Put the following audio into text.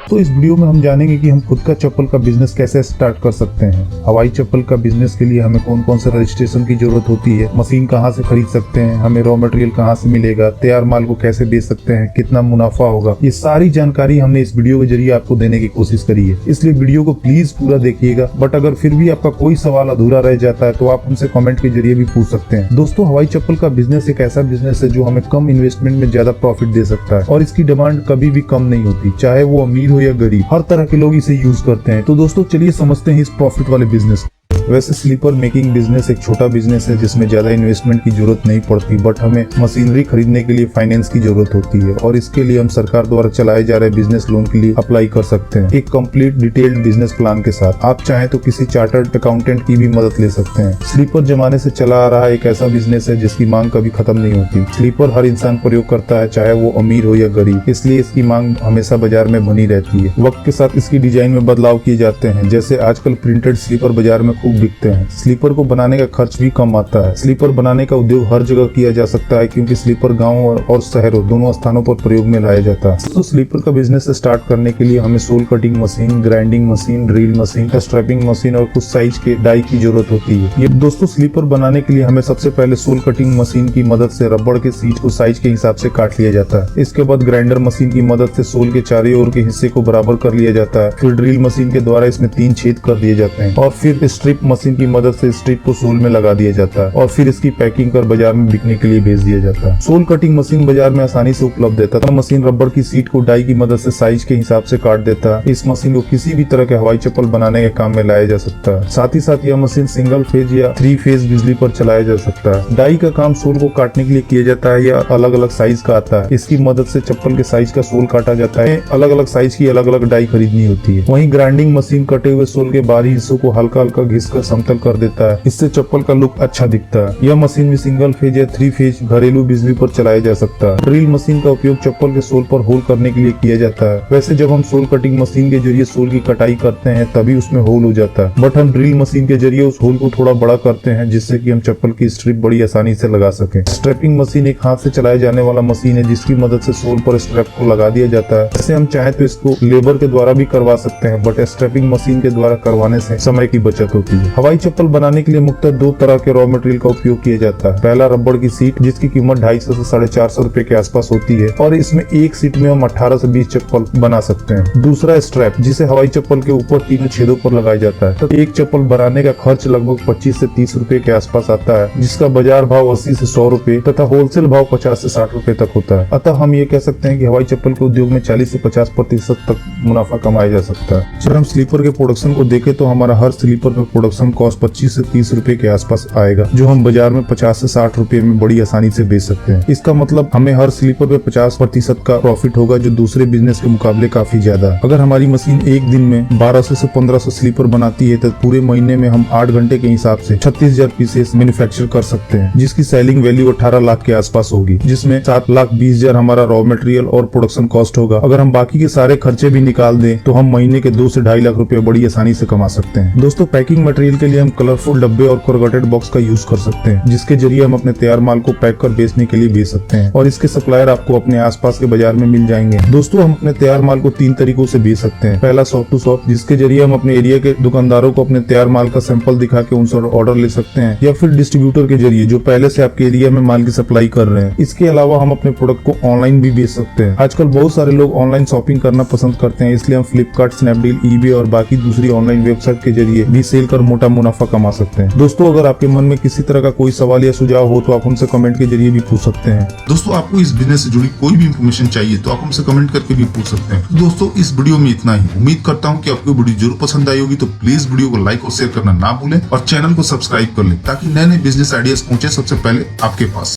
तो इस वीडियो में हम जानेंगे कि हम खुद का चप्पल का बिजनेस कैसे स्टार्ट कर सकते हैं। हवाई चप्पल का बिजनेस के लिए हमें कौन कौन से रजिस्ट्रेशन की जरूरत होती है, मशीन कहाँ से खरीद सकते हैं, हमें रॉ मटेरियल कहाँ से मिलेगा, तैयार माल को कैसे बेच सकते हैं, कितना मुनाफा होगा, ये सारी जानकारी हमने इस वीडियो के जरिए आपको देने की कोशिश करी है। इसलिए वीडियो को प्लीज पूरा देखिएगा। बट अगर फिर भी आपका कोई सवाल अधूरा रह जाता है तो आप हमसे कमेंट के जरिए भी पूछ सकते हैं। दोस्तों, हवाई चप्पल का बिजनेस एक ऐसा बिजनेस है जो हमें कम इन्वेस्टमेंट में ज्यादा प्रॉफिट दे सकता है और इसकी डिमांड कभी भी कम नहीं होती, चाहे वो अमीर हो या गरीब, हर तरह के लोग इसे यूज करते हैं। तो दोस्तों चलिए समझते हैं इस प्रॉफिट वाले बिजनेस। वैसे स्लीपर मेकिंग बिजनेस एक छोटा बिजनेस है जिसमें ज्यादा इन्वेस्टमेंट की जरूरत नहीं पड़ती, बट हमें मशीनरी खरीदने के लिए फाइनेंस की जरूरत होती है और इसके लिए हम सरकार द्वारा चलाए जा रहे बिजनेस लोन के लिए अप्लाई कर सकते हैं एक कंप्लीट डिटेल्ड बिजनेस प्लान के साथ। आप चाहें तो किसी चार्टर्ड अकाउंटेंट की भी मदद ले सकते हैं। स्लीपर जमाने से चला आ रहा एक ऐसा बिजनेस है जिसकी मांग कभी खत्म नहीं होती। स्लीपर हर इंसान प्रयोग करता है, चाहे वो अमीर हो या गरीब, इसलिए इसकी मांग हमेशा बाजार में बनी रहती है। वक्त के साथ इसकी डिजाइन में बदलाव किए जाते हैं, जैसे आजकल प्रिंटेड स्लीपर बाजार में खूब बिकते हैं। स्लीपर को बनाने का खर्च भी कम आता है। स्लीपर बनाने का उद्योग हर जगह किया जा सकता है क्योंकि स्लीपर गाँव और शहरों दोनों स्थानों पर प्रयोग में लाया जाता है। तो स्लीपर का बिजनेस स्टार्ट करने के लिए हमें sole cutting machine, grinding machine, drill machine, strapping machine और कुछ साइज के डाई की जरूरत होती है। ये दोस्तों स्लीपर बनाने के लिए हमें सबसे पहले सोल कटिंग मशीन की मदद से रबड़ के सीट को साइज के हिसाब से काट लिया जाता है। इसके बाद ग्राइंडर मशीन की मदद से सोल के चारों ओर के हिस्से को बराबर कर लिया जाता है। फिर ड्रिल मशीन के द्वारा इसमें 3 छेद कर दिए जाते हैं और फिर स्ट्रिप मशीन की मदद से स्ट्रिप को सोल में लगा दिया जाता है और फिर इसकी पैकिंग कर बाजार में बिकने के लिए भेज दिया जाता है। सोल कटिंग मशीन बाजार में आसानी से उपलब्ध है तथा मशीन रबड़ की सीट को डाई की मदद से साइज के हिसाब से काट देता है। इस मशीन को किसी भी तरह के हवाई चप्पल बनाने के काम में लाया जा सकता है। साथ ही साथ यह मशीन सिंगल फेज या 3 फेज बिजली पर चलाया जा सकता है। डाई का काम सोल को काटने के लिए किया जाता है। यह अलग अलग साइज का आता है। इसकी मदद से चप्पल के साइज का सोल काटा जाता है। अलग अलग साइज की अलग अलग डाई खरीदनी होती है। वहीं ग्राइंडिंग मशीन कटे हुए सोल के बाहरी हिस्सों को हल्का हल्का घिसकर समतल कर देता है। इससे चप्पल का लुक अच्छा दिखता है। यह मशीन भी सिंगल फेज या 3 फेज घरेलू बिजली पर चलाया जा सकता है। ड्रिल मशीन का उपयोग चप्पल के सोल पर होल करने के लिए किया जाता है। वैसे जब हम सोल कटिंग मशीन के जरिए सोल की कटाई करते हैं तभी उसमें होल हो जाता है, बट हम ड्रिल मशीन के जरिए उस होल को थोड़ा बड़ा करते हैं जिससे कि हम चप्पल की स्ट्रिप बड़ी आसानी से लगा सकें। स्ट्रैपिंग मशीन एक हाथ से चलाए जाने वाला मशीन है जिसकी मदद से सोल पर स्ट्रैप को लगा दिया जाता है। जैसे हम चाहे तो इसको लेबर के द्वारा भी करवा सकते हैं, बट स्ट्रैपिंग मशीन के द्वारा करवाने से समय की बचत होती है। हवाई चप्पल बनाने के लिए मुख्यतः 2 तरह के रॉ मटेरियल का उपयोग किया जाता है। पहला रबड़ की सीट जिसकी कीमत 250 से 450 रुपए के आसपास होती है और इसमें एक सीट में हम 18 से 20 चप्पल बना सकते हैं। दूसरा स्ट्रैप जिसे हवाई चप्पल के ऊपर 3 छेदों पर लगाया जाता है। तो एक चप्पल बनाने का खर्च लगभग 25 से 30 रुपए के आसपास आता है, जिसका बाजार भाव 80 से 100 रुपए तथा होलसेल भाव 50 से 60 रुपए तक होता है। अतः हम ये कह सकते हैं कि हवाई चप्पल के उद्योग में 40 से 50% तक मुनाफा कमाया जा सकता है। जब हम स्लीपर के प्रोडक्शन को देखें तो हमारा हर स्लीपर का प्रोडक्शन कॉस्ट 25 से 30 रुपए के आसपास आएगा, जो हम बाजार में 50 से 60 रुपए में बड़ी आसानी से बेच सकते हैं। इसका मतलब हमें हर स्लीपर पे 50% का प्रॉफिट होगा, जो दूसरे बिजनेस के मुकाबले काफी ज्यादा है। अगर हमारी मशीन एक दिन में 1200 से 1500 स्लीपर बनाती है तो पूरे महीने में हम 8 घंटे के हिसाब से 36,000 पीसेस मैन्युफैक्चर कर सकते हैं, जिसकी सेलिंग वैल्यू 18 लाख के आसपास होगी, जिसमें 7,20,000 हमारा रॉ मटेरियल और प्रोडक्शन कॉस्ट होगा। अगर हम बाकी के सारे खर्चे भी निकाल दें तो हम महीने के 2 से 2.5 लाख रुपए बड़ी आसानी से कमा सकते हैं। दोस्तों, पैकिंग मटेरियल के लिए हम कलरफुल डब्बे और कोरगेटेड बॉक्स का यूज कर सकते हैं, जिसके जरिए हम अपने तैयार माल को पैक कर बेचने के लिए भेज सकते हैं और इसके सप्लायर आपको अपने आसपास के बाजार में मिल जाएंगे। दोस्तों, हम अपने तैयार माल को 3 तरीकों से बेच सकते हैं। पहला शॉप टू शॉप, जिसके जरिए हम अपने एरिया के दुकानदारों को अपने तैयार माल का सैंपल दिखा के उनसे ऑर्डर ले सकते हैं, या फिर डिस्ट्रीब्यूटर के जरिए जो पहले से आपके एरिया में माल की सप्लाई कर रहे हैं। इसके अलावा हम अपने प्रोडक्ट को ऑनलाइन भी बेच सकते हैं। आजकल बहुत सारे लोग ऑनलाइन शॉपिंग करना पसंद करते हैं, इसलिए हम फ्लिपकार्ट, स्नैपडील, ईबे और बाकी दूसरी ऑनलाइन वेबसाइट के जरिए भी सेल कर मोटा मुनाफा कमा सकते हैं। दोस्तों, अगर आपके मन में किसी तरह का कोई सवाल या सुझाव हो तो आप हमसे कमेंट के जरिए भी पूछ सकते हैं। दोस्तों, आपको इस बिजनेस से जुड़ी कोई भी इंफॉर्मेशन चाहिए तो आप हमसे कमेंट करके भी पूछ सकते हैं। तो दोस्तों, इस वीडियो में इतना ही। उम्मीद करता हूँ कि आपको वीडियो जरूर पसंद आई होगी, तो प्लीज वीडियो को लाइक और शेयर करना ना भूलें और चैनल को सब्सक्राइब कर लें ताकि नए नए बिजनेस आइडियाज पहुंचे सबसे पहले आपके पास।